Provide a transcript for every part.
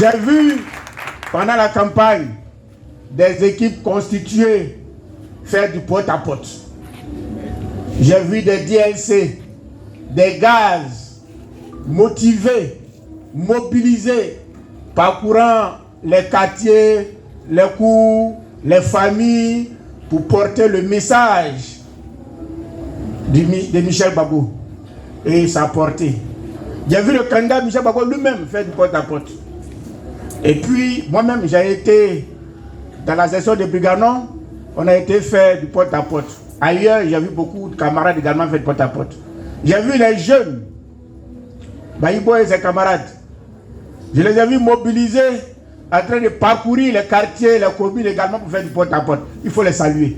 J'ai vu pendant la campagne des équipes constituées faire du porte-à-porte. J'ai vu des DLC, des gaz motivés, mobilisés, parcourant les quartiers, les cours, les familles, pour porter le message de Michel Gbagbo. Et ça a porté. J'ai vu le candidat Michel Gbagbo lui-même faire du porte-à-porte. Et puis, moi-même, j'ai été dans la session de Briganon, on a été faire du porte-à-porte. Ailleurs, j'ai vu beaucoup de camarades également faire du porte-à-porte. J'ai vu les jeunes, Baïbo et ses camarades, je les ai vus mobilisés, en train de parcourir les quartiers, les communes également pour faire du porte-à-porte. Il faut les saluer.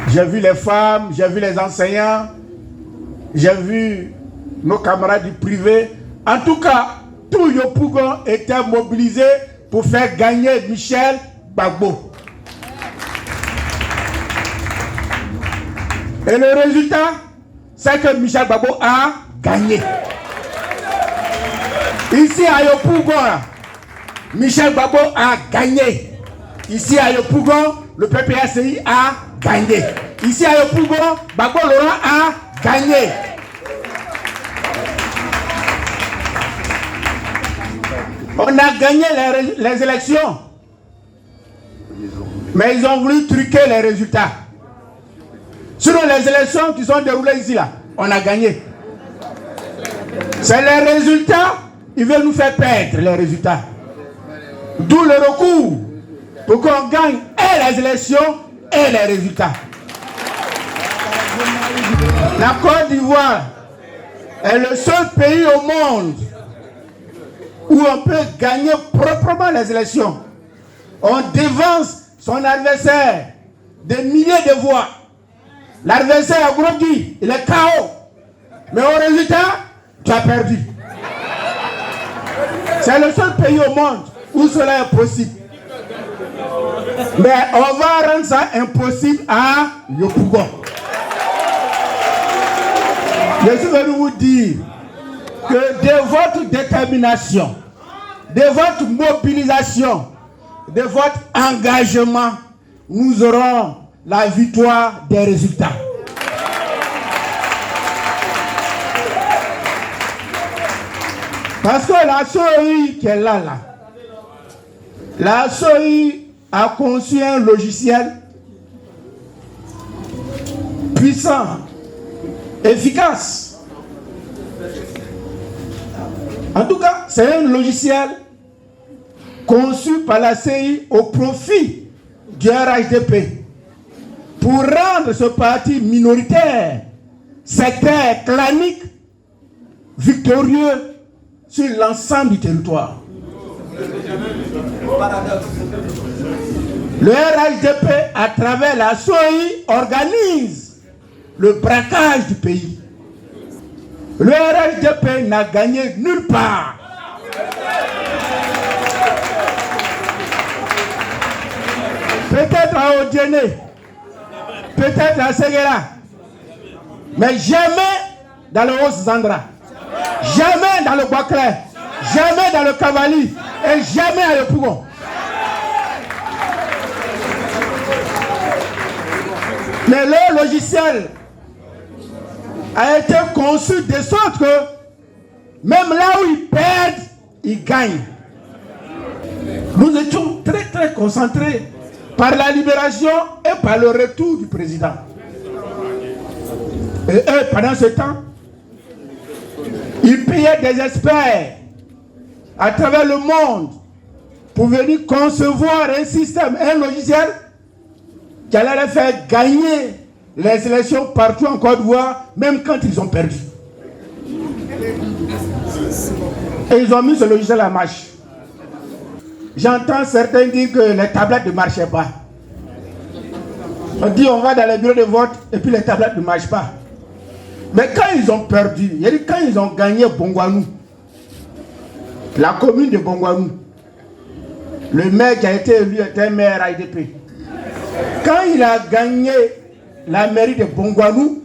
J'ai vu les femmes, j'ai vu les enseignants, j'ai vu nos camarades du privé. En tout cas, tout Yopougon était mobilisé pour faire gagner Michel Gbagbo. Et le résultat, c'est que Michel Gbagbo a gagné. Ici à Yopougon, Michel Gbagbo a gagné. Ici à Yopougon, le PPACI a gagné. Ici à Yopougon, Gbagbo Laurent a gagné. On a gagné les élections. Mais ils ont voulu truquer les résultats. Selon les élections qui sont déroulées ici, là, on a gagné. C'est les résultats, ils veulent nous faire perdre les résultats. D'où le recours pour qu'on gagne et les élections et les résultats. La Côte d'Ivoire est le seul pays au monde où on peut gagner proprement les élections. On dévance son adversaire des milliers de voix. L'adversaire a grandi, il est KO. Mais au résultat, tu as perdu. C'est le seul pays au monde où cela est possible. Mais on va rendre ça impossible à Yopougon. Je suis venu vous dire que de votre détermination, de votre mobilisation, de votre engagement, nous aurons la victoire des résultats. Parce que la SOI qui est là, la SOI a conçu un logiciel puissant, efficace. En tout cas, c'est un logiciel conçu par la CI au profit du RHDP pour rendre ce parti minoritaire, sectaire, clanique, victorieux sur l'ensemble du territoire. Le RHDP, à travers la SOI, organise le braquage du pays. Le RHDP n'a gagné nulle part. Peut-être à Odiéné, peut-être à Séguéla, mais jamais dans le Haut-Zandra, jamais dans le Bois-Clair, jamais dans le Cavali et jamais à Yopougon. Mais le logiciel a été conçu de sorte que même là où ils perdent, ils gagnent. Nous étions très concentrés par la libération et par le retour du président. Et eux, pendant ce temps, ils payaient des experts à travers le monde pour venir concevoir un système, un logiciel qui allait les faire gagner les élections partout en Côte d'Ivoire, même quand ils ont perdu. Et ils ont mis ce logiciel en marche. J'entends certains dire que les tablettes ne marchaient pas. On dit on va dans les bureaux de vote et puis les tablettes ne marchent pas. Mais quand ils ont perdu, quand ils ont gagné Bongouanou, la commune de Bongouanou, le maire qui a été élu était un maire AIDP. Quand il a gagné la mairie de Bongouanou,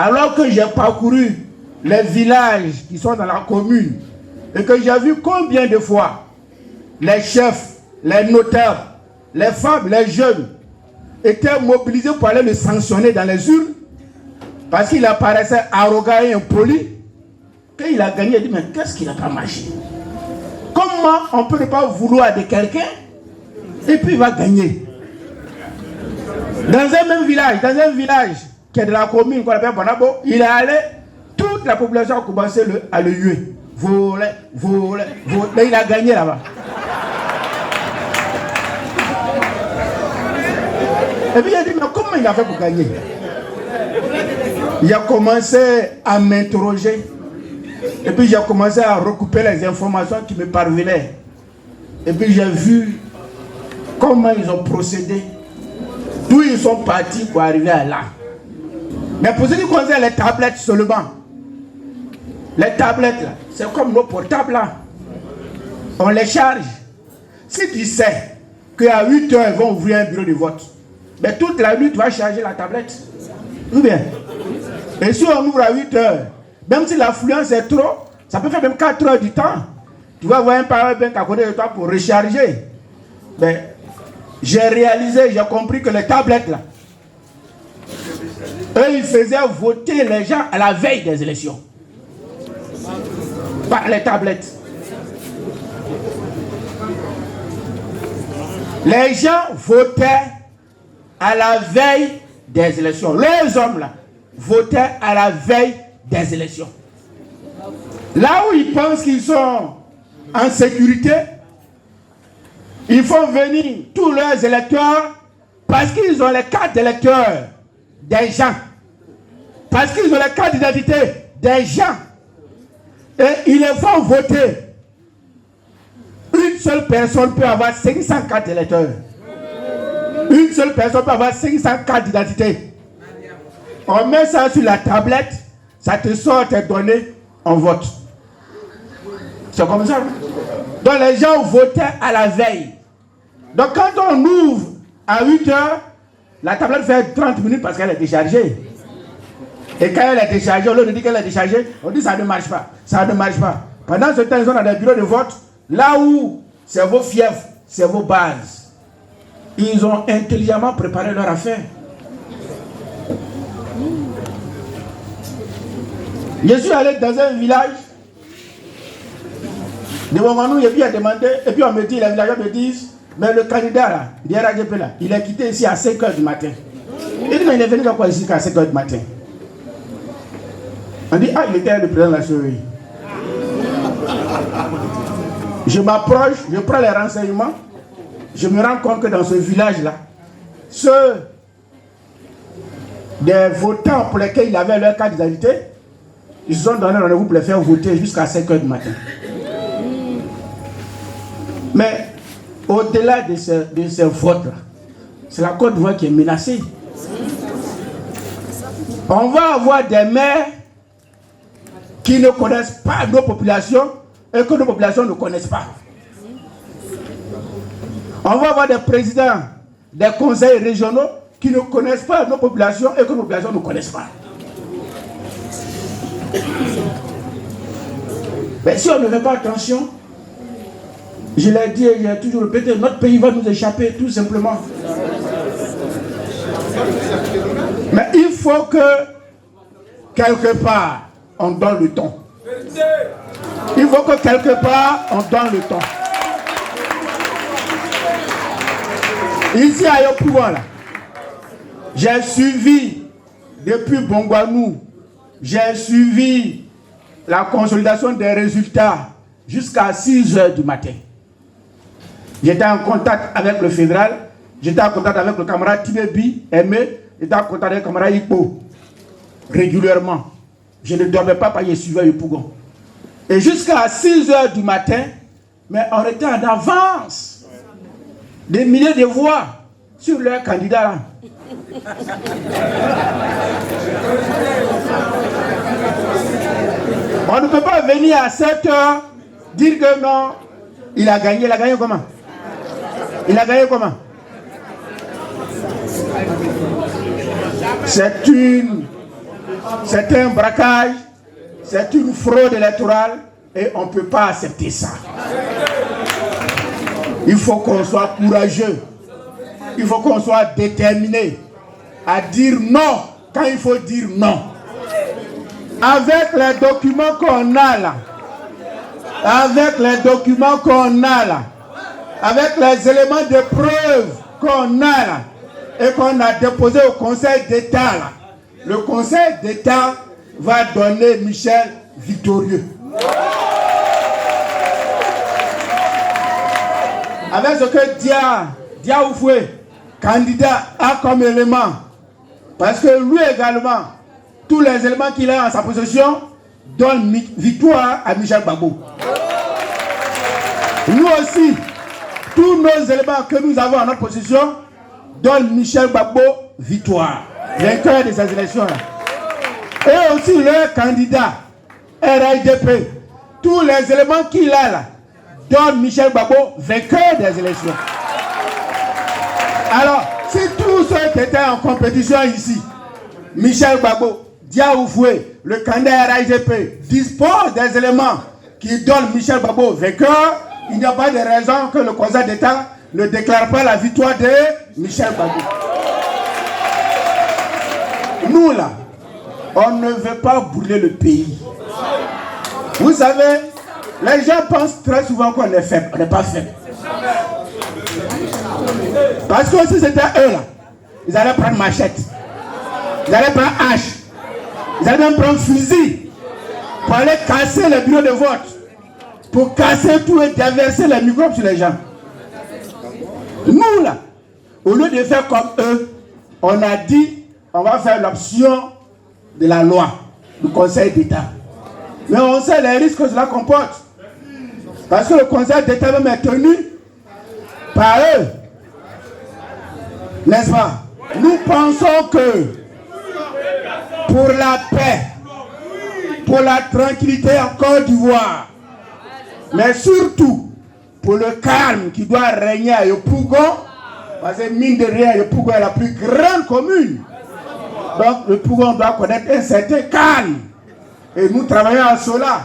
Alors que j'ai parcouru les villages qui sont dans la commune et que j'ai vu combien de fois les chefs, les notaires, les femmes, les jeunes étaient mobilisés pour aller le sanctionner dans les urnes parce qu'il apparaissait arrogant et impoli. Quand il a gagné, il dit mais qu'est-ce qui n'a pas marché? Comment on peut ne pas vouloir de quelqu'un et puis il va gagner? Dans un même village, qui est de la commune qu'on appelle Bonabo, il est allé, toute la population a commencé à le huer. Voler. Là, il a gagné là-bas. Et puis il a dit, mais comment il a fait pour gagner? Il a commencé à m'interroger. Et puis j'ai commencé à recouper les informations qui me parvenaient. Et puis j'ai vu comment ils ont procédé. D'où ils sont partis pour arriver à là. Mais pour ce qui concerne les tablettes seulement, les tablettes là, c'est comme nos portables là. On les charge. Si tu sais qu'à 8 heures, ils vont ouvrir un bureau de vote, mais toute la nuit, tu vas charger la tablette. Ou bien. Et si on ouvre à 8 heures, même si l'affluence est trop, ça peut faire même 4 heures du temps. Tu vas avoir un power bank à côté de toi pour recharger. Mais j'ai réalisé, j'ai compris que les tablettes là, eux, ils faisaient voter les gens à la veille des élections. Par les tablettes. Les gens votaient à la veille des élections. Les hommes là votaient à la veille des élections. Là où ils pensent qu'ils sont en sécurité, ils font venir tous leurs électeurs parce qu'ils ont les cartes d'électeurs des gens. Parce qu'ils ont les cartes d'identité des gens. Et ils les font voter. Une seule personne peut avoir 500 cartes d'électeurs. Une seule personne peut avoir 500 cartes d'identité. On met ça sur la tablette, ça te sort tes données, on vote. C'est comme ça. Donc les gens votaient à la veille. Donc quand on ouvre à 8 heures, la tablette fait 30 minutes parce qu'elle est déchargée. Et quand elle est déchargée, au lieu de dire qu'elle est déchargée, on dit ça ne marche pas. Ça ne marche pas. Pendant ce temps, ils sont dans des bureaux de vote, là où c'est vos fiefs, c'est vos bases. Ils ont intelligemment préparé leur affaire. Je suis allé dans un village de Wanganou, et puis on me dit, les villageois me disent, mais le candidat là, il est quitté ici à 5 h du matin. Il dit, mais il est venu dans quoi ici à 5 h du matin? On dit, ah, il était le président de la CEI. Je m'approche, je prends les renseignements, je me rends compte que dans ce village-là, ceux des votants pour lesquels il avait leur carte d'identité, ils se sont donné rendez-vous pour les faire voter jusqu'à 5 h du matin. Mais au-delà de ces votes-là, c'est la Côte d'Ivoire qui est menacée. On va avoir des maires qui ne connaissent pas nos populations et que nos populations ne connaissent pas. On va avoir des présidents des conseils régionaux qui ne connaissent pas nos populations et que nos populations ne connaissent pas. Mais si on ne fait pas attention, je l'ai dit et j'ai toujours répété, notre pays va nous échapper tout simplement. Mais il faut que quelque part on donne le ton. Il faut que quelque part on donne le ton. Ici à Yopougon, là, j'ai suivi depuis Bongwanou, j'ai suivi la consolidation des résultats jusqu'à 6 h du matin. J'étais en contact avec le fédéral, j'étais en contact avec le camarade Tibebi, Aimé, j'étais en contact avec le camarade Ipo, régulièrement. Je ne dormais pas parce que je suivais Yopougon. Et jusqu'à 6 h du matin, mais on était en avance. Des milliers de voix sur leurs candidats là. On ne peut pas venir à 7 h dire que non, il a gagné comment? Il a gagné comment? C'est une C'est un braquage, c'est une fraude électorale et on ne peut pas accepter ça. Il faut qu'on soit courageux, il faut qu'on soit déterminé à dire non quand il faut dire non. Avec les documents qu'on a là, avec les documents qu'on a là, avec les éléments de preuve qu'on a là, et qu'on a déposé au Conseil d'État là, le Conseil d'État va donner Michel victorieux. Avec ce que Dia Oufoué, candidat, a comme élément, parce que lui également, tous les éléments qu'il a en sa possession donnent victoire à Michel Gbagbo. Nous aussi, tous nos éléments que nous avons en notre possession donnent Michel Gbagbo victoire, vainqueur de ces élections-là. Et aussi le candidat RIDP, tous les éléments qu'il a là, donnent Michel Gbagbo vainqueur des élections. Alors, si tous ceux qui étaient en compétition ici, Michel Gbagbo, Dia Oufoué, le candidat RIDP, disposent des éléments qui donnent Michel Gbagbo vainqueur, il n'y a pas de raison que le Conseil d'État ne déclare pas la victoire de Michel Gbagbo. Nous là, on ne veut pas brûler le pays. Vous savez, les gens pensent très souvent qu'on est faible. On n'est pas faible. Parce que si c'était eux là, ils allaient prendre machette, ils allaient prendre hache, ils allaient même prendre fusil pour aller casser les bureaux de vote, pour casser tout et déverser les microbes sur les gens. Nous là, au lieu de faire comme eux, on a dit on va faire l'option de la loi du Conseil d'État. Mais on sait les risques que cela comporte. Parce que le Conseil d'État même est tenu par eux. N'est-ce pas? Nous pensons que pour la paix, pour la tranquillité en Côte d'Ivoire, mais surtout pour le calme qui doit régner à Yopougon, parce que mine de rien, Yopougon est la plus grande commune. Donc le Yopougon doit connaître un certain calme. Et nous travaillons à cela.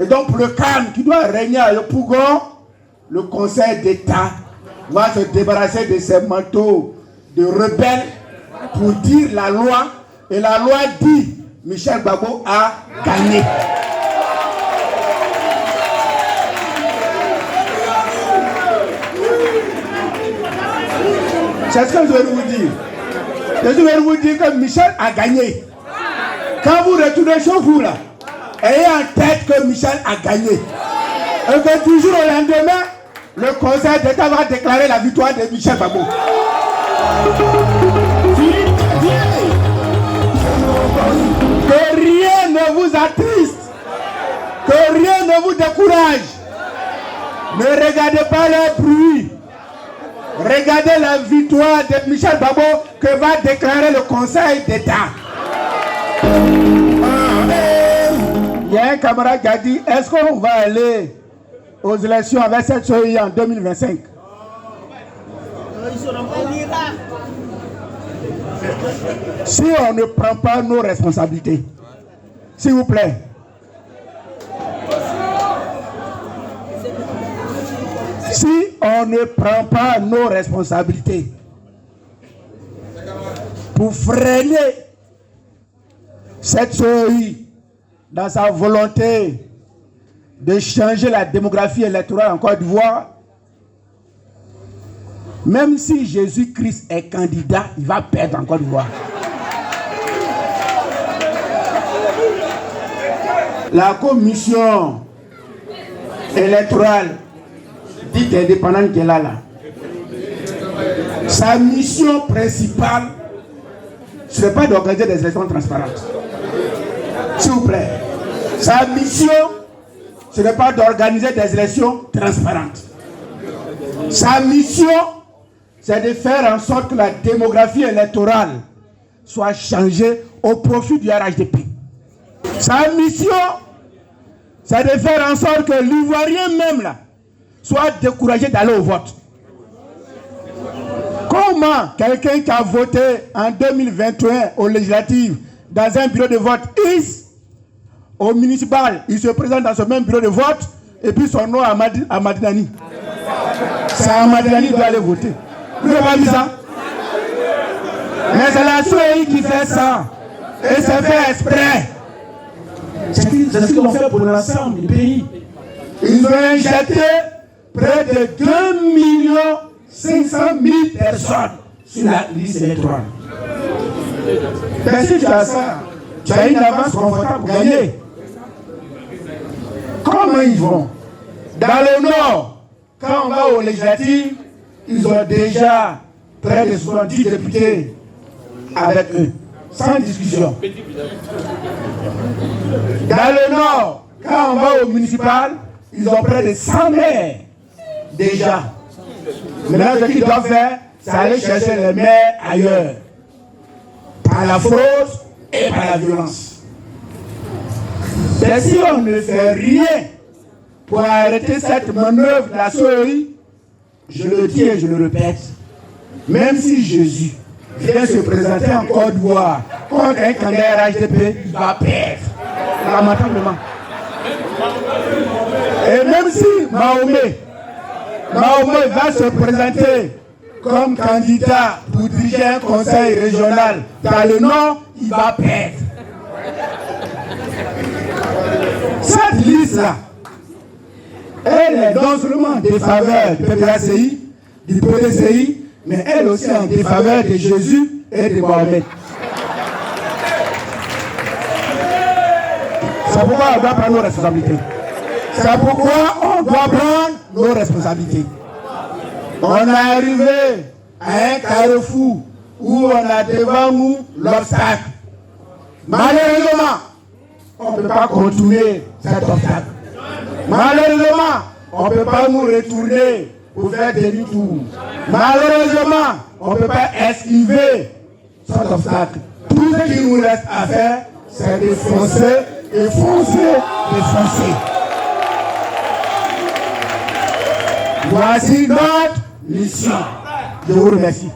Et donc pour le calme qui doit régner à Yopougon, le Conseil d'État va se débarrasser de ces manteaux de rebelles pour dire la loi. Et la loi dit Michel Gbagbo a gagné. C'est ce que je vais vous dire. Je vais vous dire que Michel a gagné. Quand vous retournez chez vous là, ayez en tête que Michel a gagné. Et que toujours au lendemain, le Conseil d'État va déclarer la victoire de Michel Gbagbo. Que rien ne vous attriste, que rien ne vous décourage. Ne regardez pas les bruits. Regardez la victoire de Michel Gbagbo que va déclarer le Conseil d'État. Il y a un camarade qui a dit, est-ce qu'on va aller aux élections avec cette chose en 2025? Si on ne prend pas nos responsabilités, s'il vous plaît, si on ne prend pas nos responsabilités pour freiner cette chose dans sa volonté de changer la démographie électorale en Côte d'Ivoire, même si Jésus-Christ est candidat, il va perdre en Côte d'Ivoire. La commission électorale dite indépendante qu'elle a là, sa mission principale, ce n'est pas d'organiser des élections transparentes. S'il vous plaît. Sa mission, ce n'est pas d'organiser des élections transparentes. Sa mission, c'est de faire en sorte que la démographie électorale soit changée au profit du RHDP. Sa mission, c'est de faire en sorte que l'Ivoirien même là soit découragé d'aller au vote. Comment quelqu'un qui a voté en 2021 aux législatives dans un bureau de vote X, au municipal, il se présente dans ce même bureau de vote, et puis son nom à Madinani. C'est à Madinani qui doit aller voter. Vous n'avez pas vu ça? Mais c'est la SOEI qui fait ça. Et c'est fait exprès. C'est ce qu'ils ont fait pour l'ensemble du pays. Ils ont injecté près de 2 500 000 personnes sur la liste électorale. Mais si tu as ça, tu as une avance confortable pour gagner. Comment ils vont? Dans le Nord, quand on va aux législatives, ils ont déjà près de 70 députés avec eux, sans discussion. Dans le Nord, quand on va au municipal, ils ont près de 100 maires déjà. Maintenant, ce qu'ils doivent faire, c'est aller chercher les maires ailleurs. Par la fraude et par la violence. Mais si on ne fait rien pour arrêter cette manœuvre de la SOEI, je le dis et je le répète, même si Jésus vient se présenter en Côte d'Ivoire contre un candidat RHDP, il va perdre. Lamentablement. Et même si Mahomet va se présenter comme candidat pour diriger un conseil régional dans le Nord, il va perdre. Cette liste-là, elle est non seulement en défaveur du PPACI, du PDCI, mais elle aussi en défaveur de Jésus et de Mohamed. C'est pourquoi on doit prendre nos responsabilités. C'est pourquoi on doit prendre nos responsabilités. On est arrivé à un carrefour où on a devant nous l'obstacle. Malheureusement, on ne peut pas contourner cet obstacle. Malheureusement, on ne peut pas nous retourner pour faire demi-tour. Malheureusement, on ne peut pas esquiver cet obstacle. Tout ce qu'il nous reste à faire, c'est de foncer, de foncer, de foncer. Voici notre mission. Je vous remercie.